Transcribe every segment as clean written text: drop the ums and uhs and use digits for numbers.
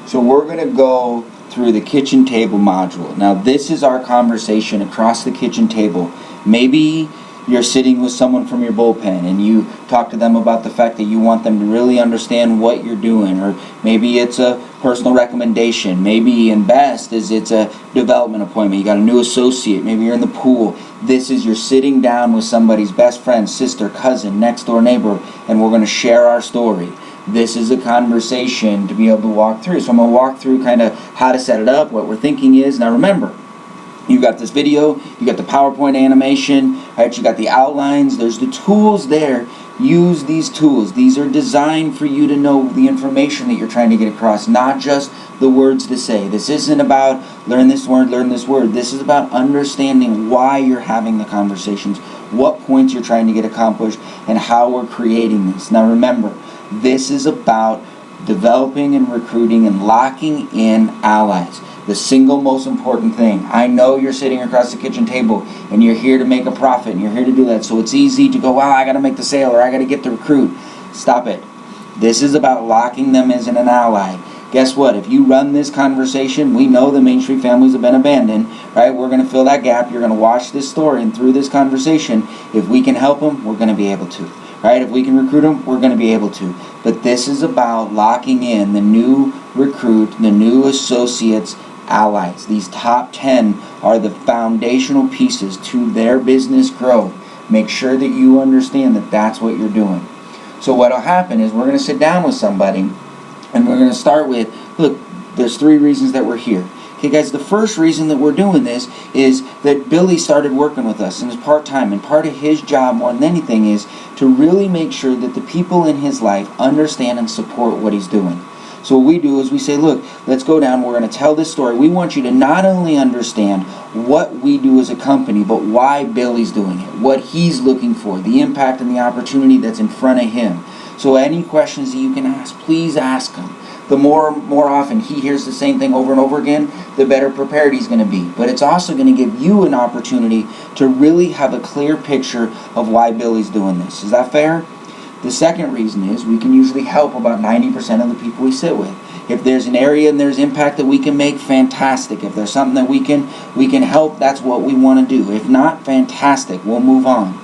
So we're going to go through the kitchen table module. Now this is our conversation across the kitchen table. Maybe you're sitting with someone from your bullpen and you talk to them about the fact that you want them to really understand what you're doing, or maybe it's a personal recommendation, maybe in best is it's a development appointment, you got a new associate, maybe you're in the pool. This is you're sitting down with somebody's best friend, sister, cousin, next door neighbor, and we're going to share our story. This is a conversation to be able to walk through. So I'm going to walk through kind of how to set it up, what we're thinking is. Now remember, you got this video, you got the PowerPoint animation, right? You got the outlines, there's the tools there. Use these tools. These are designed for you to know the information that you're trying to get across, not just the words to say. This isn't about learn this word, learn this word. This is about understanding why you're having the conversations, what points you're trying to get accomplished, and how we're creating this. Now remember, this is about developing and recruiting and locking in allies. The single most important thing. I know you're sitting across the kitchen table and you're here to make a profit and you're here to do that. So it's easy to go, wow, I got to make the sale or I got to get the recruit. Stop it. This is about locking them as an ally. Guess what? If you run this conversation, we know the Main Street families have been abandoned, right? We're going to fill that gap. You're going to watch this story, and through this conversation, if we can help them, we're going to be able to. Right? If we can recruit them, we're going to be able to. But this is about locking in the new recruit, the new associates, allies. These top 10 are the foundational pieces to their business growth. Make sure that you understand that that's what you're doing. So what will happen is we're going to sit down with somebody and we're going to start with, look, there's 3 reasons that we're here. Okay, guys, the first reason that we're doing this is that Billy started working with us and is part-time, and part of his job more than anything is to really make sure that the people in his life understand and support what he's doing. So what we do is we say, look, let's go down, we're going to tell this story. We want you to not only understand what we do as a company, but why Billy's doing it, what he's looking for, the impact and the opportunity that's in front of him. So any questions that you can ask, please ask him. The more often he hears the same thing over and over again, the better prepared he's going to be. But it's also going to give you an opportunity to really have a clear picture of why Billy's doing this. Is that fair? The second reason is we can usually help about 90% of the people we sit with. If there's an area and there's impact that we can make, fantastic. If there's something that we can help, that's what we want to do. If not, fantastic. We'll move on.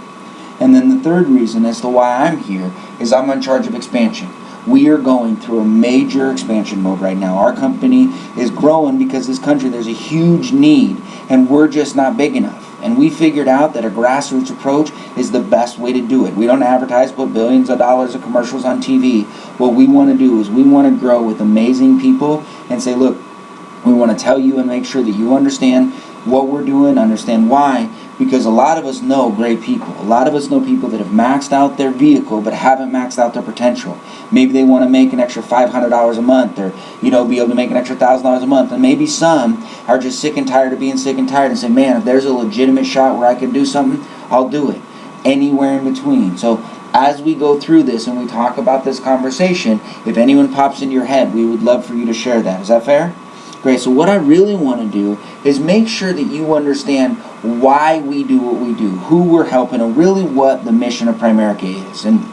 And then the third reason as to why I'm here is I'm in charge of expansion. We are going through a major expansion mode right now. Our company is growing because this country, there's a huge need, and we're just not big enough. And we figured out that a grassroots approach is the best way to do it. We don't advertise, put billions of dollars of commercials on TV. What we want to do is we want to grow with amazing people and say, look, we want to tell you and make sure that you understand what we're doing, understand why, because a lot of us know great people. A lot of us know people that have maxed out their vehicle but haven't maxed out their potential. Maybe they want to make an extra $500 a month, or be able to make an extra $1,000 a month. And maybe some are just sick and tired of being sick and tired and say, man, if there's a legitimate shot where I can do something, I'll do it. Anywhere in between. So as we go through this and we talk about this conversation, if anyone pops into your head, we would love for you to share that. Is that fair? Great. So what I really want to do is make sure that you understand why we do what we do, who we're helping, and really what the mission of Primerica is. And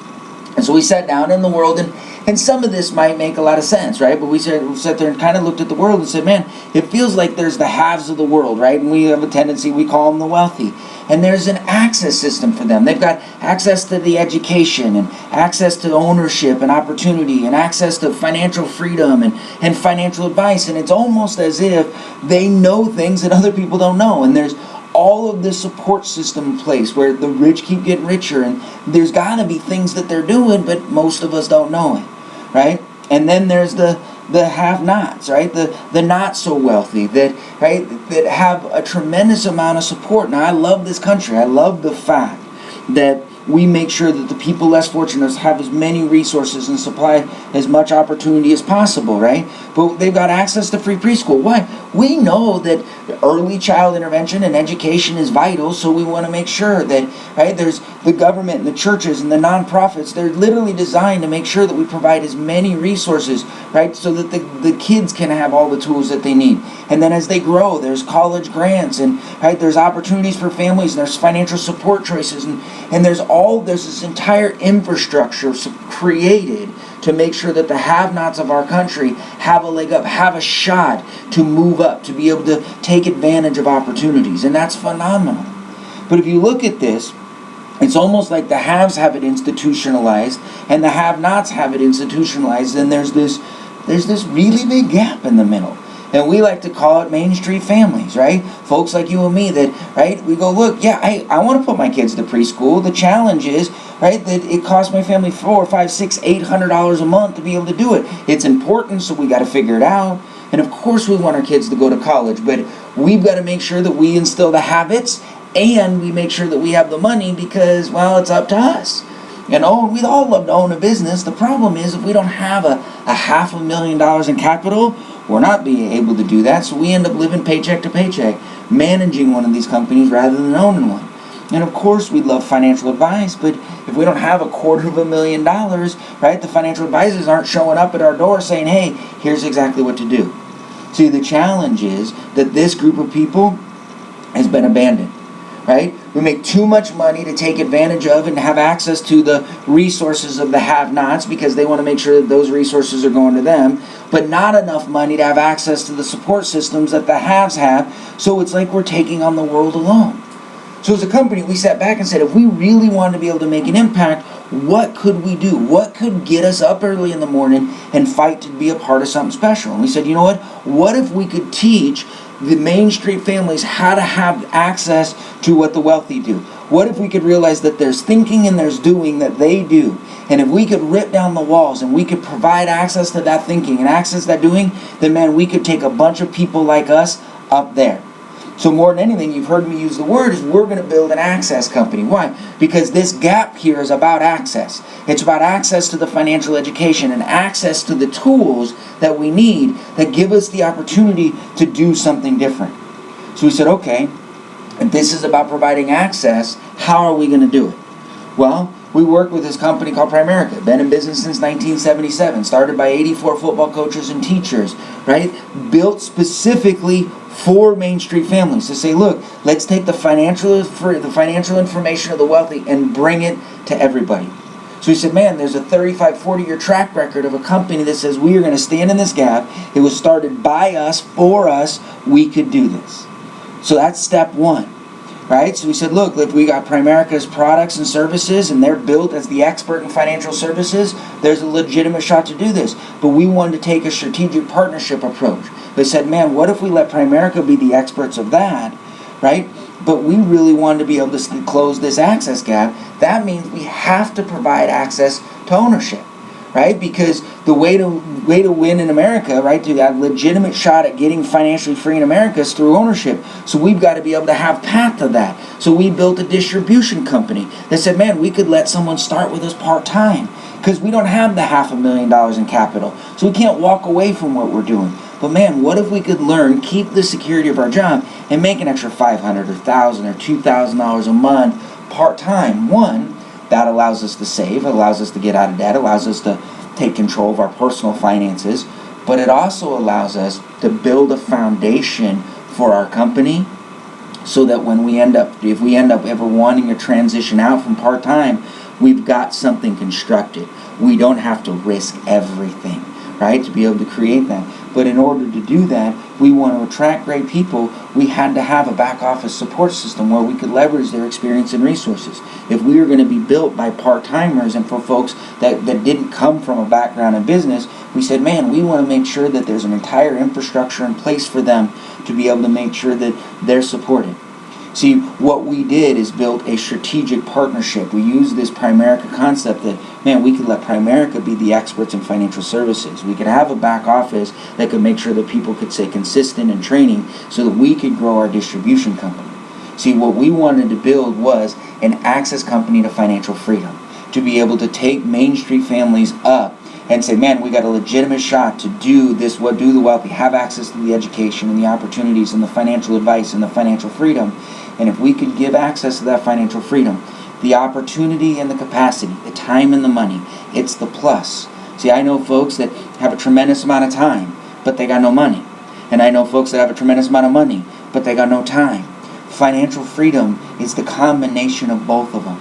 so we sat down in the world, and some of this might make a lot of sense, right? But we sat there and kind of looked at the world and said, man, it feels like there's the haves of the world, right? And we have a tendency, we call them the wealthy. And there's an access system for them. They've got access to the education and access to ownership and opportunity and access to financial freedom and financial advice. And it's almost as if they know things that other people don't know. And there's all of this support system in place where the rich keep getting richer. And there's got to be things that they're doing, but most of us don't know it, right? And then there's the have-nots, right? The not so wealthy that have a tremendous amount of support. Now, I love this country. I love the fact that we make sure that the people less fortunate have as many resources and supply as much opportunity as possible, right? But they've got access to free preschool. Why? We know that early child intervention and education is vital, so we want to make sure that, right, there's the government and the churches and the nonprofits, they're literally designed to make sure that we provide as many resources, right, so that the kids can have all the tools that they need. And then as they grow, there's college grants and, right, there's opportunities for families and there's financial support choices and there's this entire infrastructure created to make sure that the have-nots of our country have a leg up, have a shot to move up, to be able to take advantage of opportunities. And that's phenomenal. But if you look at this, it's almost like the haves have it institutionalized and the have-nots have it institutionalized, and there's this really big gap in the middle. And we like to call it Main Street families, right? Folks like you and me that, right, we go, look, yeah, I want to put my kids to preschool. The challenge is, right, that it costs my family $400, $500, $600, $800 a month to be able to do it. It's important, so we got to figure it out. And of course we want our kids to go to college, but we've got to make sure that we instill the habits and we make sure that we have the money because, well, it's up to us. And we'd all love to own a business. The problem is if we don't have a $500,000 in capital, we're not being able to do that, so we end up living paycheck to paycheck, managing one of these companies rather than owning one. And of course, we'd love financial advice, but if we don't have $250,000, right, the financial advisors aren't showing up at our door saying, hey, here's exactly what to do. See, the challenge is that this group of people has been abandoned. Right? We make too much money to take advantage of and have access to the resources of the have-nots because they want to make sure that those resources are going to them, but not enough money to have access to the support systems that the haves have, so it's like we're taking on the world alone. So as a company, we sat back and said, if we really wanted to be able to make an impact, what could we do? What could get us up early in the morning and fight to be a part of something special? And we said, you know what? What if we could teach the Main Street families how to have access to what the wealthy do? What if we could realize that there's thinking and there's doing that they do? And if we could rip down the walls and we could provide access to that thinking and access to that doing, then man, we could take a bunch of people like us up there. So more than anything, you've heard me use the word, is we're going to build an access company. Why? Because this gap here is about access. It's about access to the financial education and access to the tools that we need that give us the opportunity to do something different. So we said, okay, if this is about providing access, how are we going to do it? Well, we work with this company called Primerica. Been in business since 1977. Started by 84 football coaches and teachers, right? Built specifically for Main Street families to say, look, let's take the financial information of the wealthy and bring it to everybody. So he said, man, there's a 35, 40-year track record of a company that says we are going to stand in this gap. It was started by us, for us. We could do this. So that's step one. Right? So we said, look, if we got Primerica's products and services and they're built as the expert in financial services, there's a legitimate shot to do this. But we wanted to take a strategic partnership approach. They said, man, what if we let Primerica be the experts of that, right? But we really wanted to be able to close this access gap. That means we have to provide access to ownership. Right? Because the way to win in America, right, to have legitimate shot at getting financially free in America is through ownership. So we've got to be able to have path to that. So we built a distribution company that said, man, we could let someone start with us part-time because we don't have the $500,000 in capital. So we can't walk away from what we're doing. But man, what if we could learn, keep the security of our job, and make an extra $500 or $1,000 or $2,000 a month part-time? One, that allows us to save, it allows us to get out of debt, allows us to take control of our personal finances, but it also allows us to build a foundation for our company so that when if we end up ever wanting to transition out from part-time, we've got something constructed. We don't have to risk everything, right, to be able to create that. But in order to do that, we want to attract great people. We had to have a back office support system where we could leverage their experience and resources. If we were going to be built by part-timers and for folks that didn't come from a background in business, we said, man, we want to make sure that there's an entire infrastructure in place for them to be able to make sure that they're supported. See, what we did is built a strategic partnership. We used this Primerica concept that, man, we could let Primerica be the experts in financial services. We could have a back office that could make sure that people could stay consistent in training so that we could grow our distribution company. See, what we wanted to build was an access company to financial freedom, to be able to take Main Street families up and say, man, we got a legitimate shot to do this, what do the wealthy, have access to the education and the opportunities and the financial advice and the financial freedom. And if we could give access to that financial freedom, the opportunity and the capacity, the time and the money, it's the plus. See, I know folks that have a tremendous amount of time, but they got no money. And I know folks that have a tremendous amount of money, but they got no time. Financial freedom is the combination of both of them.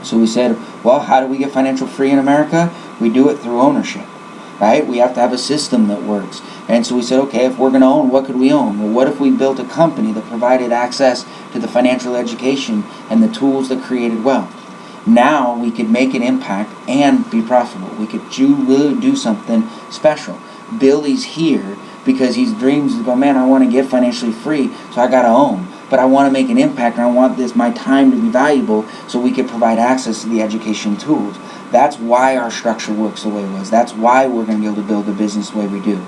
So we said, well, how do we get financial free in America? We do it through ownership, right? We have to have a system that works. And so we said, okay, if we're going to own, what could we own? Well, what if we built a company that provided access to the financial education and the tools that created wealth? Now we could make an impact and be profitable. We could really do something special. Billy's here because he dreams to go, man, I want to get financially free, so I got to own. But I want to make an impact, and I want my time to be valuable, so we could provide access to the education tools. That's why our structure works the way it was. That's why we're going to be able to build a business the way we do.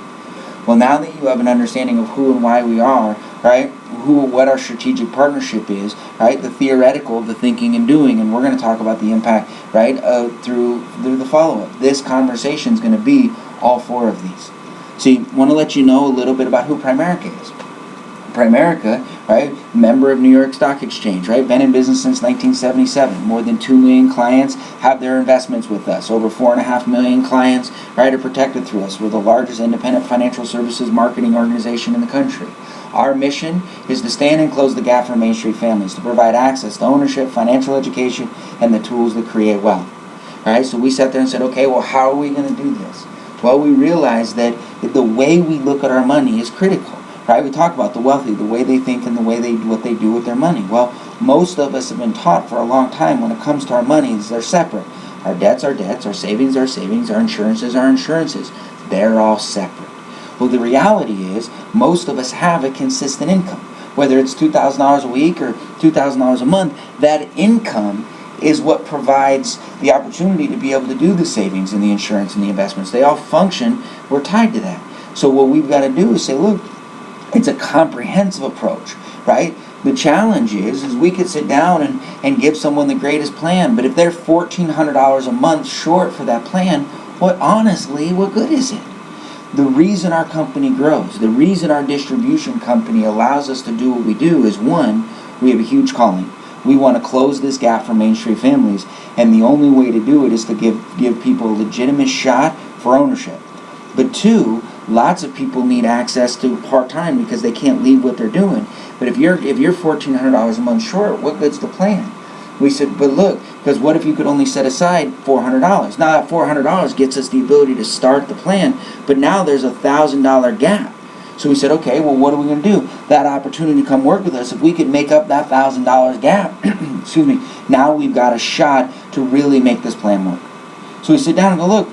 Well, now that you have an understanding of who and why we are, right, what our strategic partnership is, right, the theoretical, the thinking and doing, and we're going to talk about the impact, right, through the follow-up. This conversation is going to be all four of these. See, I want to let you know a little bit about who Primerica is. Primerica, right, member of New York Stock Exchange, right, been in business since 1977. More than 2 million clients have their investments with us. Over 4.5 million clients, right, are protected through us. We're the largest independent financial services marketing organization in the country. Our mission is to stand and close the gap for Main Street families, to provide access to ownership, financial education, and the tools that create wealth. All right, so we sat there and said, okay, well, how are we going to do this? Well, we realized that the way we look at our money is critical. Right? We talk about the wealthy, the way they think and the way what they do with their money. Well, most of us have been taught for a long time when it comes to our money, they're separate. Our debts are debts, our savings are savings, our insurances are insurances. They're all separate. Well, the reality is most of us have a consistent income. Whether it's $2,000 a week or $2,000 a month, that income is what provides the opportunity to be able to do the savings and the insurance and the investments. They all function, we're tied to that. So what we've got to do is say, look, it's a comprehensive approach, right? The challenge is we could sit down and give someone the greatest plan, but if they're $1,400 a month short for that plan, what good is it? The reason our company grows, the reason our distribution company allows us to do what we do is, one, we have a huge calling. We want to close this gap for Main Street families, and the only way to do it is to give people a legitimate shot for ownership. But two, lots of people need access to part-time because they can't leave what they're doing. But if you're $1,400 a month short, what good's the plan? We said, but look, because what if you could only set aside $400? Now that $400 gets us the ability to start the plan, but now there's a $1,000 gap. So we said, okay, well, what are we going to do? That opportunity to come work with us, if we could make up that $1,000 gap, excuse me, now we've got a shot to really make this plan work. So we sit down and go, look,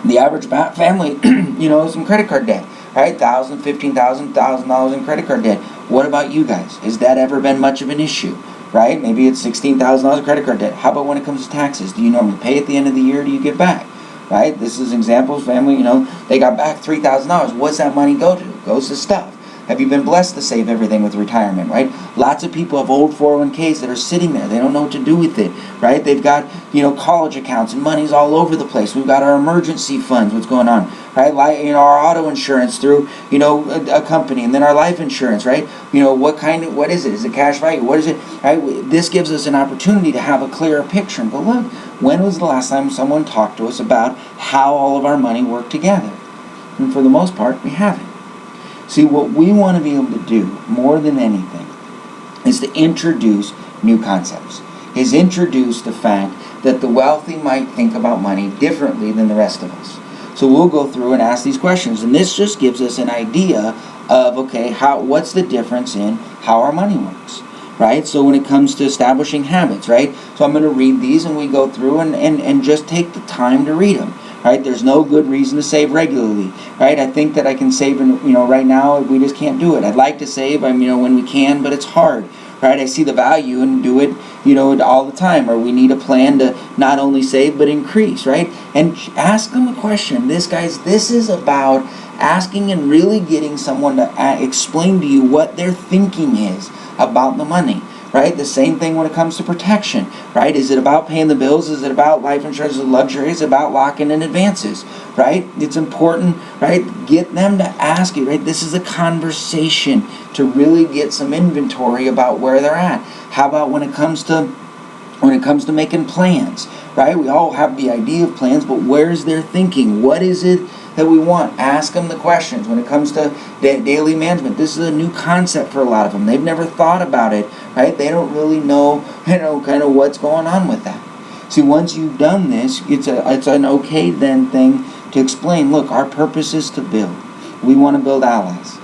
the average family, some credit card debt, right? $1,000, $15,000, $1,000 in credit card debt. What about you guys? Has that ever been much of an issue, right? Maybe it's $16,000 of credit card debt. How about when it comes to taxes? Do you normally pay at the end of the year? Do you get back, right? This is examples. Family, they got back $3,000. What's that money go to? It goes to stuff. Have you been blessed to save everything with retirement, right? Lots of people have old 401ks that are sitting there. They don't know what to do with it, right? They've got, college accounts and money's all over the place. We've got our emergency funds, what's going on, right? Our auto insurance through, a company, and then our life insurance, right? What is it? Is it cash value? What is it, right? This gives us an opportunity to have a clearer picture and go, look, when was the last time someone talked to us about how all of our money worked together? And for the most part, we haven't. See, what we want to be able to do more than anything is to introduce new concepts, is introduce the fact that the wealthy might think about money differently than the rest of us. So we'll go through and ask these questions, and this just gives us an idea of, okay, what's the difference in how our money works, right? So when it comes to establishing habits, right? So I'm going to read these, and we go through and just take the time to read them. Right? There's no good reason to save regularly, right? I think that I can save, right now we just can't do it. I'd like to save, when we can, but it's hard, right? I see the value and do it, all the time. Or we need a plan to not only save but increase, right? And ask them a question. This is about asking and really getting someone to explain to you what their thinking is about the money. Right? The same thing when it comes to protection, right? Is it about paying the bills? Is it about life insurance? Is it luxury? Is it about locking in advances, right? It's important, right? Get them to ask you, right? This is a conversation to really get some inventory about where they're at. How about when it comes to making plans, right? We all have the idea of plans, but where's their thinking? What is it that we want? Ask them the questions. When it comes to daily management, this is a new concept for a lot of them. They've never thought about it, right? They don't really know, kind of what's going on with that. See, once you've done this, it's an okay then thing to explain, look, our purpose is to build. We want to build allies.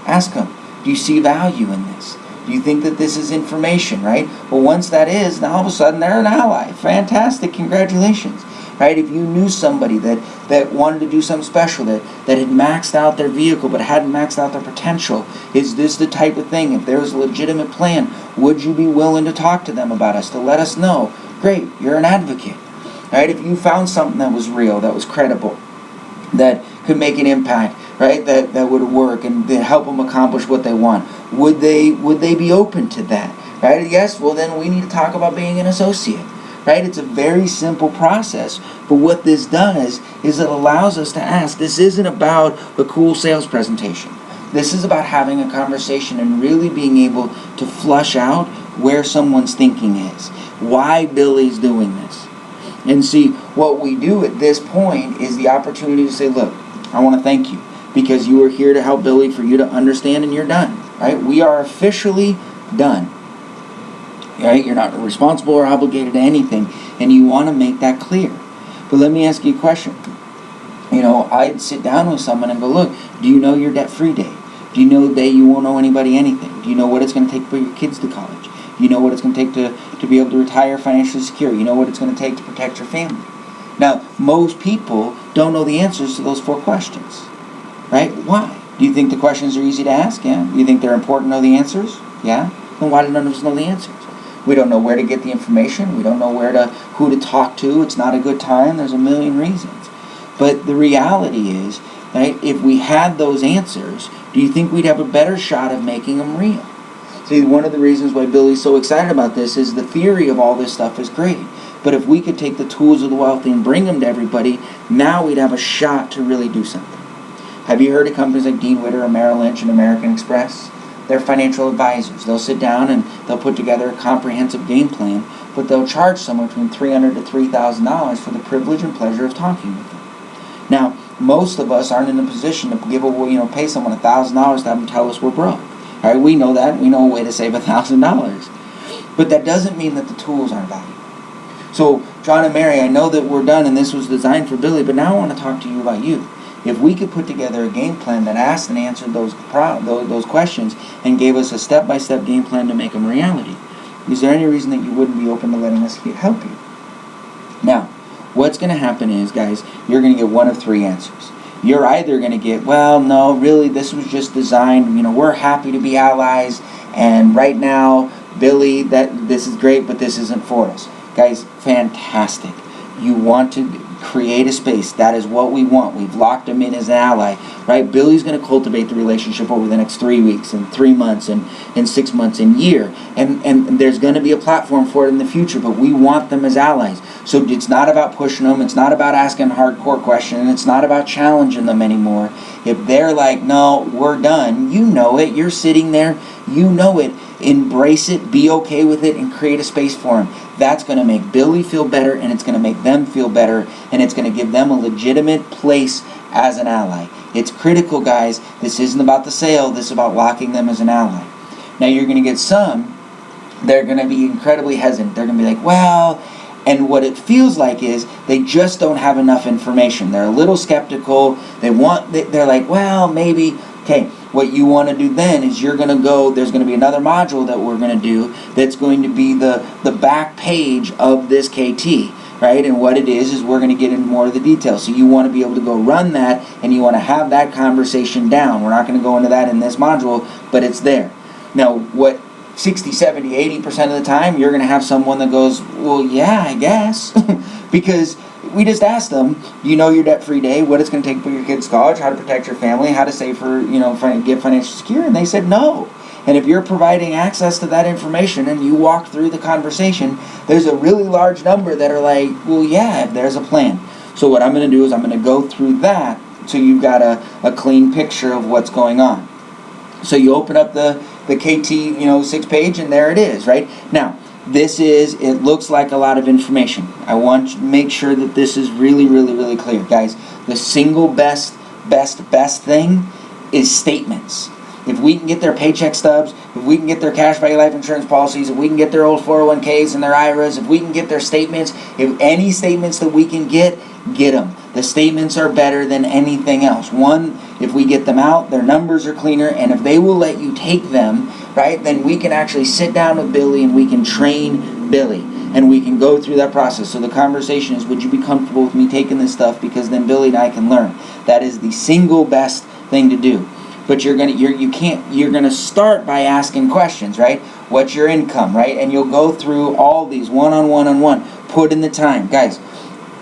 Ask them, do you see value in this? Do you think that this is information, right? Well, once that is, now all of a sudden they're an ally. Fantastic, congratulations. Right? If you knew somebody that wanted to do something special, that had maxed out their vehicle but hadn't maxed out their potential, is this the type of thing? If there was a legitimate plan, would you be willing to talk to them about us, to let us know? Great, you're an advocate. Right? If you found something that was real, that was credible, that could make an impact, right? That would work and help them accomplish what they want. Would they be open to that? Right? Yes, well then we need to talk about being an associate. Right? It's a very simple process, but what this does is it allows us to ask. This isn't about a cool sales presentation. This is about having a conversation and really being able to flush out where someone's thinking is, why Billy's doing this. And see, what we do at this point is the opportunity to say, look, I want to thank you because you were here to help Billy, for you to understand, and you're done. Right? We are officially done. Right? You're not responsible or obligated to anything, and you want to make that clear. But let me ask you a question. I'd sit down with someone and go, look, do you know your debt-free day? Do you know the day you won't owe anybody anything? Do you know what it's going to take to put your kids to college? Do you know what it's going to take to be able to retire financially secure? You know what it's going to take to protect your family? Now, most people don't know the answers to those 4 questions. Right? Why? Do you think the questions are easy to ask? Yeah. Do you think they're important to know the answers? Yeah. Then why do none of us know the answers? We don't know where to get the information. We don't know who to talk to. It's not a good time. There's a million reasons. But the reality is, right, if we had those answers, do you think we'd have a better shot of making them real? See, one of the reasons why Billy's so excited about this is the theory of all this stuff is great. But if we could take the tools of the wealthy and bring them to everybody, now we'd have a shot to really do something. Have you heard of companies like Dean Witter or Merrill Lynch and American Express? They're financial advisors. They'll sit down and they'll put together a comprehensive game plan, but they'll charge somewhere between $300 to $3,000 for the privilege and pleasure of talking with them. Now, most of us aren't in a position to pay someone $1,000 to have them tell us we're broke. All right, we know that. We know a way to save $1,000. But that doesn't mean that the tools aren't valuable. So, John and Mary, I know that we're done and this was designed for Billy, but now I want to talk to you about you. If we could put together a game plan that asked and answered those questions and gave us a step-by-step game plan to make them reality, is there any reason that you wouldn't be open to letting us help you? Now, what's going to happen is, guys, you're going to get one of 3 answers. You're either going to get, well, no, really, this was just designed, we're happy to be allies, and right now, Billy, this is great, but this isn't for us. Guys, fantastic. You want to create a space. That is what we want. We've locked him in as an ally, right? Billy's going to cultivate the relationship over the next 3 weeks and 3 months and 6 months and year. And there's going to be a platform for it in the future, but we want them as allies. So it's not about pushing them. It's not about asking hardcore questions. It's not about challenging them anymore. If they're like, no, we're done, you know it. You're sitting there. You know it. Embrace it, be okay with it, and create a space for him. That's going to make Billy feel better, and it's going to make them feel better, and it's going to give them a legitimate place as an ally. It's critical, guys. This isn't about the sale. This is about locking them as an ally. Now, you're going to get some, they're going to be incredibly hesitant. They're going to be like, well, and what it feels like is they just don't have enough information. They're a little skeptical. They're like, well, maybe, okay. What you want to do then is there's going to be another module that we're going to do that's going to be the back page of this KT, right? And what it is we're going to get into more of the details. So you want to be able to go run that, and you want to have that conversation down. We're not going to go into that in this module, but it's there. Now, what 60, 70, 80% of the time, you're going to have someone that goes, well, yeah, I guess. Because we just asked them, you know your debt-free day, what it's going to take for your kids' college, how to protect your family, how to save for, get financially secure, and they said no. And if you're providing access to that information and you walk through the conversation, there's a really large number that are like, well, yeah, there's a plan. So what I'm going to do is I'm going to go through that so you've got a clean picture of what's going on. So you open up the KT, 6-page, and there it is, right? Now, it looks like a lot of information. I want to make sure that this is really, really, really clear. Guys, the single best thing is statements. if we can get their paycheck stubs, if we can get their cash value life insurance policies, if we can get their old 401ks and their IRAs, if we can get their statements, if any statements that we can get them. The statements are better than anything else. One, if we get them out, their numbers are cleaner, and if they will let you take them, right, then we can actually sit down with Billy and we can train Billy. And we can go through that process. So the conversation is, would you be comfortable with me taking this stuff? Because then Billy and I can learn. That is the single best thing to do. But you're gonna start by asking questions, right? What's your income, right? And you'll go through all these one-on-one. Put in the time. Guys,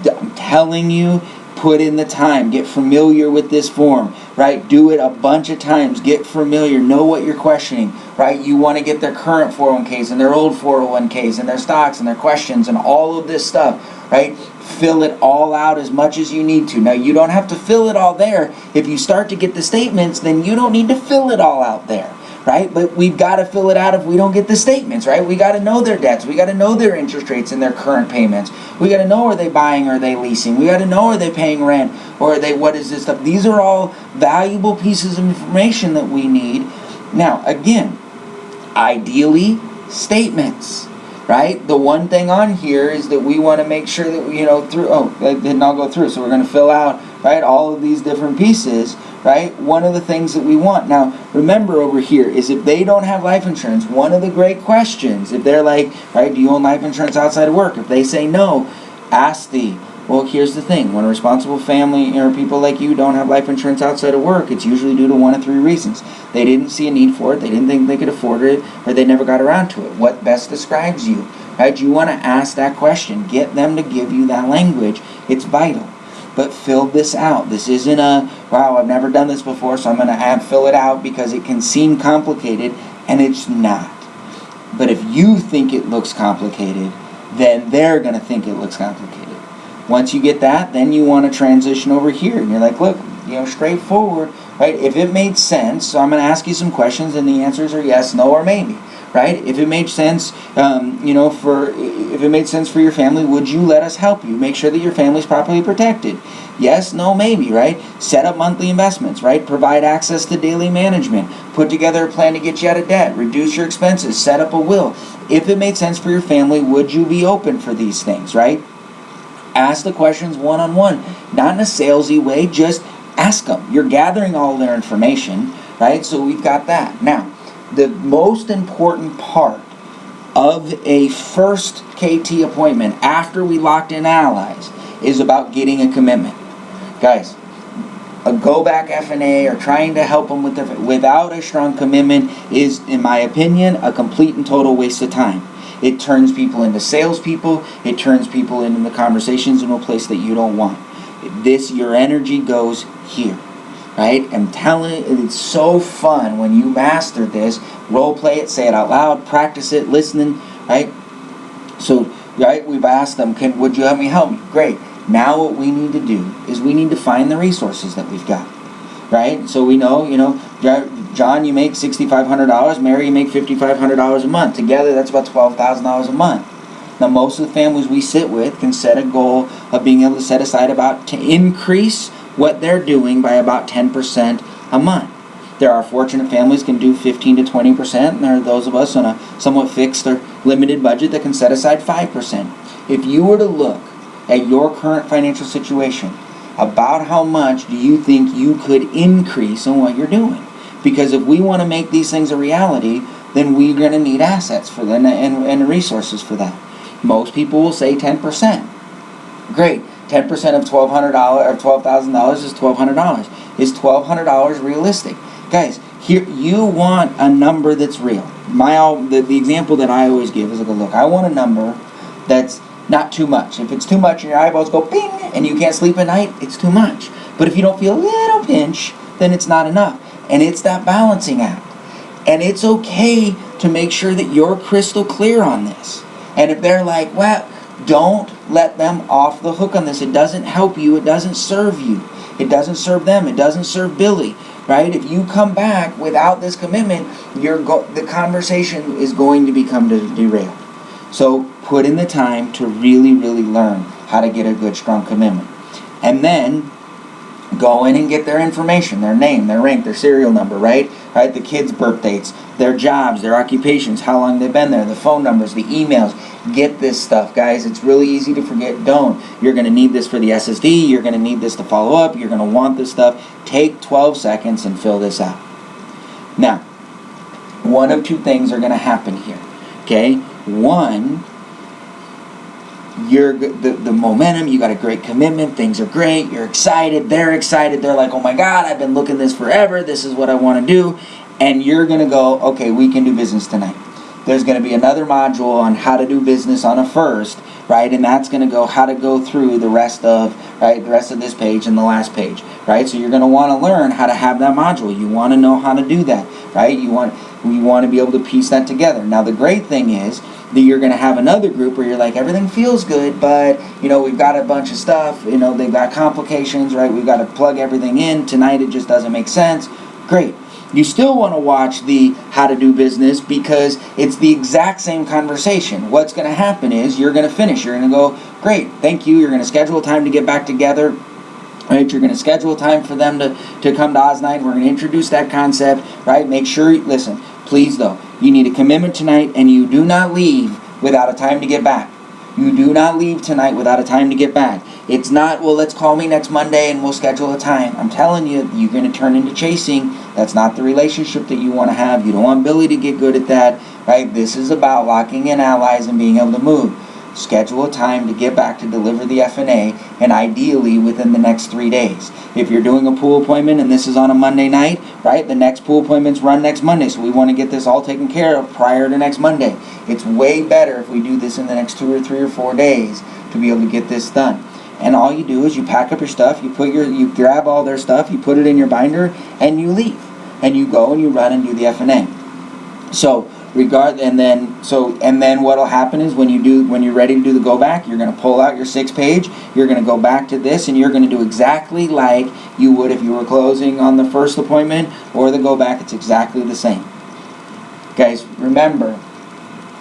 I'm telling you, put in the time. Get familiar with this form, right? Do it a bunch of times. Get familiar. Know what you're questioning, right? You want to get their current 401ks and their old 401ks and their stocks and their questions and all of this stuff, right? Fill it all out as much as you need to. Now, you don't have to fill it all there. If you start to get the statements, then you don't need to fill it all out there, right? But we've got to fill it out if we don't get the statements, right? We got to know their debts. We got to know their interest rates and their current payments. We got to know, are they buying or are they leasing? We got to know, are they paying rent or are they, what is this stuff? These are all valuable pieces of information that we need. Now, again, ideally, statements, right? The one thing on here is that we want to make sure that, I did not go through, so we're going to fill out, right, all of these different pieces, right? One of the things that we want. Now, remember over here is if they don't have life insurance, one of the great questions, if they're like, right, do you own life insurance outside of work? If they say no, ask well, here's the thing. When a responsible family or people like you don't have life insurance outside of work, it's usually due to one of three reasons. They didn't see a need for it, they didn't think they could afford it, or they never got around to it. What best describes you? Right? You want to ask that question. Get them to give you that language. It's vital. But fill this out. This isn't wow, I've never done this before, so I'm going to fill it out because it can seem complicated, and it's not. But if you think it looks complicated, then they're going to think it looks complicated. Once you get that, then you want to transition over here. And you're like, look, straightforward, right? If it made sense, so I'm going to ask you some questions, and the answers are yes, no, or maybe, right? If it made sense, if it made sense for your family, would you let us help you? Make sure that your family's properly protected. Yes, no, maybe, right? Set up monthly investments, right? Provide access to daily management. Put together a plan to get you out of debt. Reduce your expenses. Set up a will. If it made sense for your family, would you be open for these things, right? Ask the questions one-on-one, not in a salesy way, just ask them. You're gathering all their information, right? So we've got that. Now, the most important part of a first KT appointment after we locked in allies is about getting a commitment. Guys, a go-back F&A or trying to help them without a strong commitment is, in my opinion, a complete and total waste of time. It turns people into salespeople. It turns people into the conversations in a place that you don't want. Your energy goes here, right? I'm telling you, it's so fun when you master this. Role play it, say it out loud, practice it, listening, right? So, right, we've asked them, would you help me help me? Great. Now what we need to do is we need to find the resources that we've got, right? So we know, John, you make $6,500. Mary, you make $5,500 a month. Together, that's about $12,000 a month. Now, most of the families we sit with can set a goal of being able to set aside to increase what they're doing by about 10% a month. There are fortunate families can do 15 to 20%, and there are those of us on a somewhat fixed or limited budget that can set aside 5%. If you were to look at your current financial situation, about how much do you think you could increase on what you're doing? Because if we want to make these things a reality, then we're going to need assets for them and resources for that. Most people will say 10%. Great. 10% of $1,200 or $12,000 is $1,200. Is $1,200 realistic? Guys, here you want a number that's real. The example that I always give is look, I want a number that's not too much. If it's too much and your eyeballs go ping and you can't sleep at night, it's too much. But if you don't feel a little pinch, then it's not enough. And it's that balancing act. And it's okay to make sure that you're crystal clear on this. And if they're like, well, don't let them off the hook on this. It doesn't help you. It doesn't serve you. It doesn't serve them. It doesn't serve Billy. Right? If you come back without this commitment, the conversation is going to become derailed. So put in the time to really, really learn how to get a good, strong commitment. And then go in and get their information, their name, their rank, their serial number, right? right? The kids' birth dates, their jobs, their occupations, how long they've been there, the phone numbers, the emails. Get this stuff, guys. It's really easy to forget. Don't. You're going to need this for the SSD. You're going to need this to follow up. You're going to want this stuff. Take 12 seconds and fill this out. Now, one of two things are going to happen here. Okay? One, you're the momentum, you got a great commitment, things are great, you're excited, they're like, oh my God, I've been looking this forever, this is what I want to do, and you're going to go, okay, we can do business tonight. There's going to be another module on how to do business on a first, right, and that's going to go how to go through the rest of this page and the last page, right, so you're going to want to learn how to have that module, you want to know how to do that, right, you want to be able to piece that together. Now the great thing is that you're going to have another group where you're like, everything feels good, but, we've got a bunch of stuff, they've got complications, right? We've got to plug everything in. Tonight it just doesn't make sense. Great. You still want to watch the how to do business because it's the exact same conversation. What's going to happen is you're going to finish. You're going to go, great, thank you. You're going to schedule a time to get back together. Right, you're going to schedule a time for them to come to Oz Night. We're going to introduce that concept, right? Make sure, listen, please though, you need a commitment tonight and you do not leave without a time to get back. You do not leave tonight without a time to get back. It's not, well, let's call me next Monday and we'll schedule a time. I'm telling you, you're going to turn into chasing. That's not the relationship that you want to have. You don't want Billy to get good at that, right? This is about locking in allies and being able to move. Schedule a time to get back to deliver the F&A, and ideally within the next 3 days. If you're doing a pool appointment and this is on a Monday night, right, the next pool appointments run next Monday, so we want to get this all taken care of prior to next Monday. It's way better if we do this in the next 2 or 3 or 4 days to be able to get this done. And all you do is you pack up your stuff, you grab all their stuff, you put it in your binder, and you leave. And you go and you run and do the F&A. So and then what'll happen is when you're ready to do the go back, you're going to pull out your 6-page, you're going to go back to this, and you're going to do exactly like you would if you were closing on the first appointment or the go back. It's exactly the same. Guys, remember,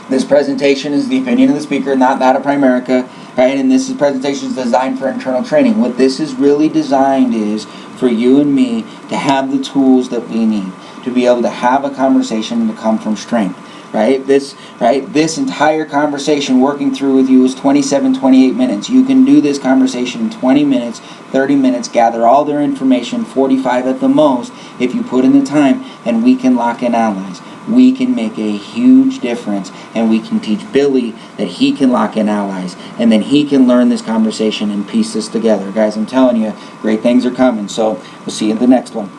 this presentation is the opinion of the speaker, not that of Primerica, right? And this presentation is designed for internal training. What this is really designed is for you and me to have the tools that we need to be able to have a conversation and to come from strength. Right? This entire conversation working through with you is 28 minutes. You can do this conversation in 20 minutes, 30 minutes, gather all their information, 45 at the most, if you put in the time, and we can lock in allies. We can make a huge difference, and we can teach Billy that he can lock in allies, and then he can learn this conversation and piece this together. Guys, I'm telling you, great things are coming, so we'll see you in the next one.